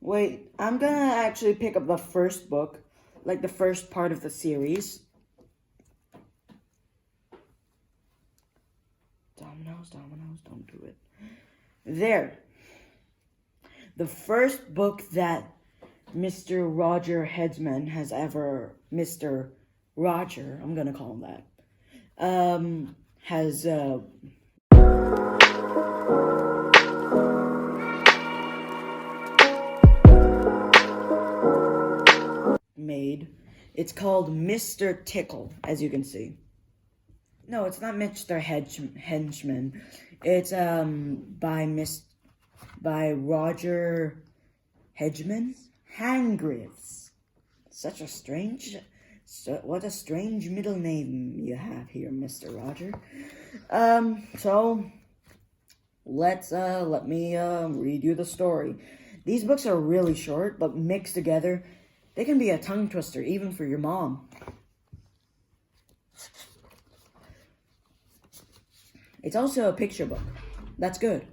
Wait, I'm gonna actually pick up the first book, like the first part of the series. Dominoes, don't do it. There. The first book that Mr. Roger Headsman has ever, Mr. Roger, I'm gonna call him that, has, made. It's called Mr. Tickle, as you can see. No, it's not Mr. Henchman. It's by Roger Hargreaves. What a strange middle name you have here, Mr. Roger. So let me read you the story. These books are really short, but mixed together, they can be a tongue twister, even for your mom. It's also a picture book. That's good.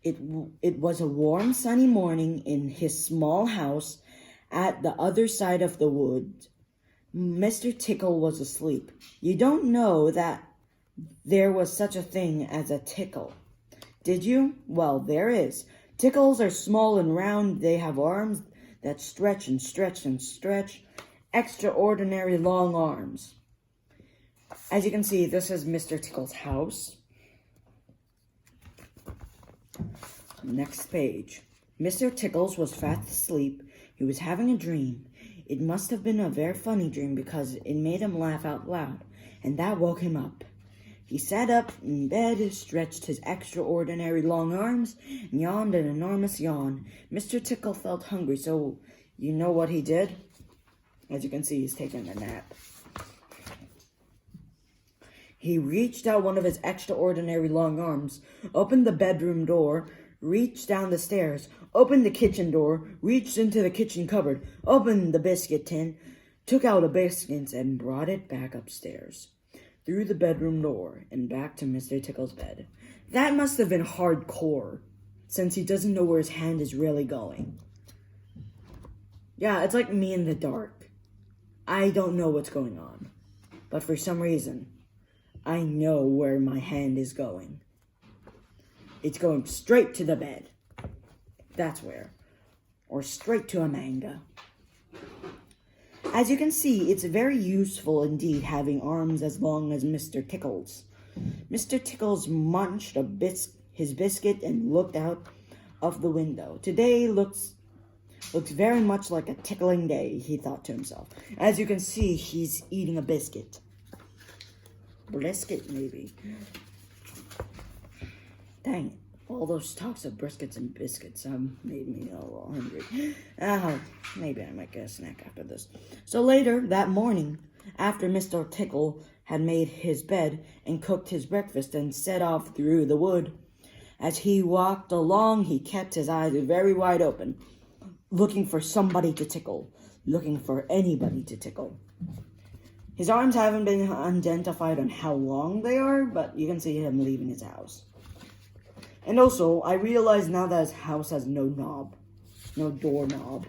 It was a warm, sunny morning in his small house at the other side of the wood. Mr. Tickle was asleep. You don't know that there was such a thing as a tickle, did you? Well, there is. Tickles are small and round. They have arms that stretch and stretch and stretch. Extraordinary long arms. As you can see, this is Mr. Tickle's house. Next page. Mr. Tickles was fast asleep. He was having a dream. It must have been a very funny dream because it made him laugh out loud, and that woke him up. He sat up in bed, stretched his extraordinary long arms, and yawned an enormous yawn. Mr. Tickle felt hungry, so you know what he did? As you can see, he's taking a nap. He reached out one of his extraordinary long arms, opened the bedroom door, reached down the stairs, opened the kitchen door, reached into the kitchen cupboard, opened the biscuit tin, took out a biscuit, and brought it back upstairs, through the bedroom door, and back to Mr. Tickle's bed. That must have been hardcore, since he doesn't know where his hand is really going. Yeah, it's like me in the dark. I don't know what's going on, but for some reason, I know where my hand is going. It's going straight to the bed. That's where. Or straight to a manga. As you can see, it's very useful indeed having arms as long as Mr. Tickle's. Mr. Tickles munched his biscuit and looked out of the window. Today looks very much like a tickling day, he thought to himself. As you can see, he's eating a biscuit. Brisket, maybe. Dang it. All those talks of briskets and biscuits made me a little hungry. Maybe I might get a snack after this. So later, that morning, after Mr. Tickle had made his bed and cooked his breakfast and set off through the wood, as he walked along, he kept his eyes very wide open, looking for somebody to tickle, looking for anybody to tickle. His arms haven't been identified on how long they are, but you can see him leaving his house. And also, I realize now that his house has no doorknob.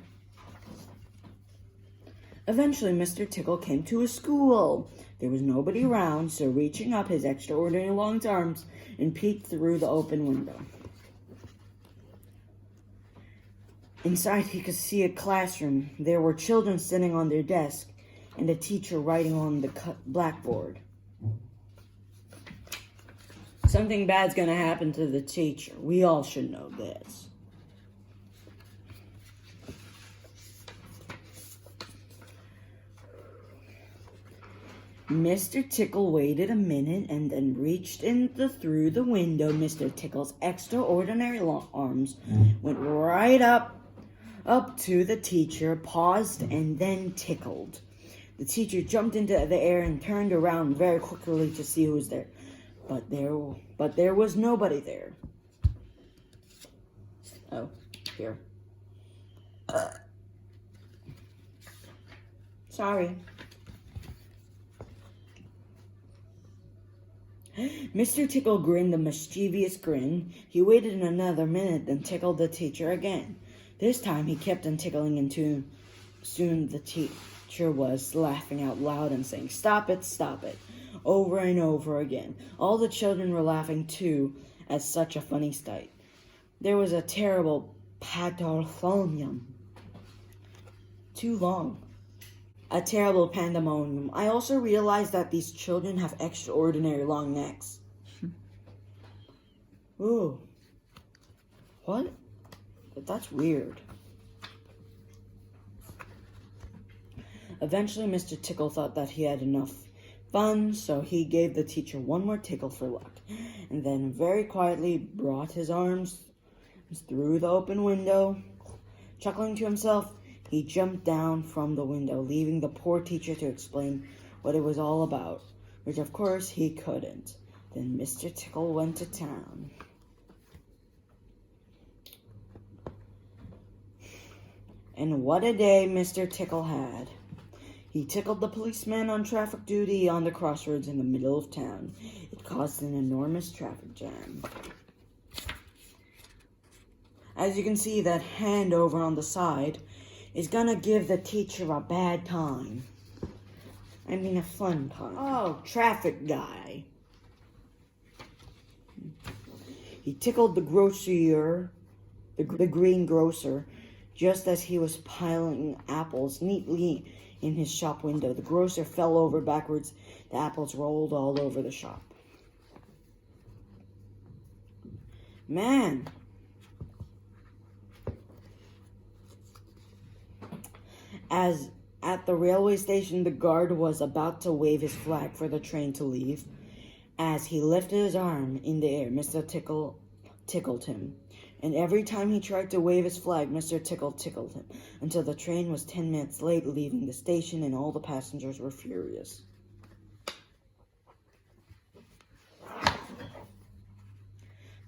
Eventually, Mr. Tickle came to a school. There was nobody around, so reaching up his extraordinary long arms and peeked through the open window. Inside, he could see a classroom. There were children sitting on their desks and a teacher writing on the blackboard. Something bad's gonna happen to the teacher. We all should know this. Mr. Tickle waited a minute and then reached through the window. Mr. Tickle's extraordinary long arms went right up to the teacher, paused, and then tickled. The teacher jumped into the air and turned around very quickly to see who was there. But there was nobody there. Oh, here. Sorry. Mr. Tickle grinned a mischievous grin. He waited another minute, then tickled the teacher again. This time he kept on tickling until soon the teacher was laughing out loud and saying, stop it, over and over again. All the children were laughing too at such a funny sight. There was a terrible pandemonium. Too long. A terrible pandemonium. I also realized that these children have extraordinary long necks. Ooh. What? That's weird. Eventually, Mr. Tickle thought that he had enough fun, so he gave the teacher one more tickle for luck, and then very quietly brought his arms through the open window. Chuckling to himself, he jumped down from the window, leaving the poor teacher to explain what it was all about, which of course he couldn't. Then Mr. Tickle went to town. And what a day Mr. Tickle had. He tickled the policeman on traffic duty on the crossroads in the middle of town. It caused an enormous traffic jam. As you can see, that hand over on the side is gonna give the teacher a bad time. I mean a fun time. Oh, traffic guy. He tickled the grosier, the green grocer, just as he was piling apples neatly in his shop window. The grocer fell over backwards. The apples rolled all over the shop. Man. As at the railway station, the guard was about to wave his flag for the train to leave. As he lifted his arm in the air, Mr. Tickle tickled him. And every time he tried to wave his flag, Mr. Tickle tickled him, until the train was 10 minutes late leaving the station and all the passengers were furious.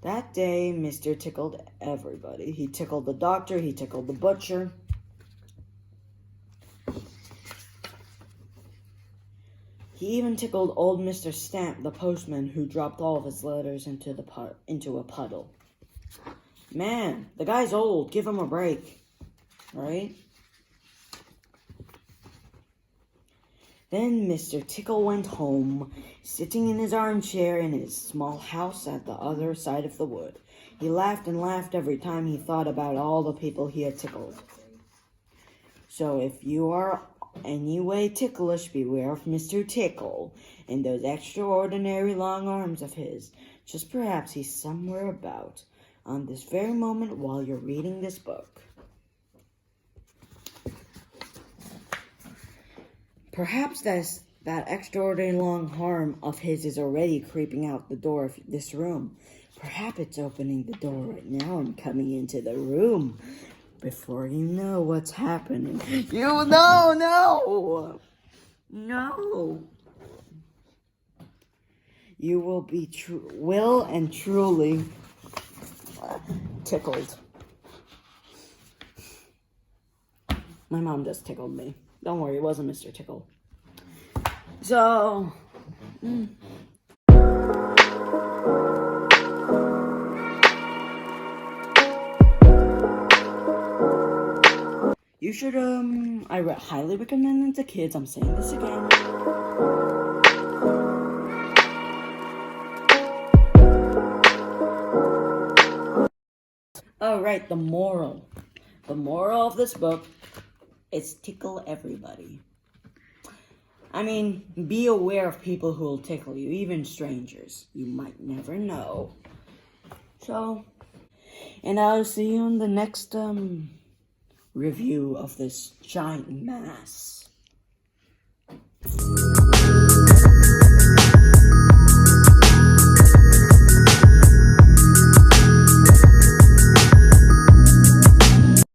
That day, Mr. tickled everybody. He tickled the doctor, he tickled the butcher. He even tickled old Mr. Stamp, the postman, who dropped all of his letters into a puddle. Man, the guy's old. Give him a break. Right? Then Mr. Tickle went home, sitting in his armchair in his small house at the other side of the wood. He laughed and laughed every time he thought about all the people he had tickled. So if you are any way ticklish, beware of Mr. Tickle and those extraordinary long arms of his. Just perhaps he's somewhere about on this very moment while you're reading this book. Perhaps that extraordinary long arm of his is already creeping out the door of this room. Perhaps it's opening the door right now and coming into the room. Before you know what's happening. No! You will be will and truly tickled. My mom just tickled me. Don't worry, it wasn't Mr. Tickle. So, you should, I highly recommend it to kids. I'm saying this again. Alright, the moral. The moral of this book is tickle everybody. I mean, be aware of people who will tickle you, even strangers. You might never know. So, and I'll see you in the next, review of this giant mass.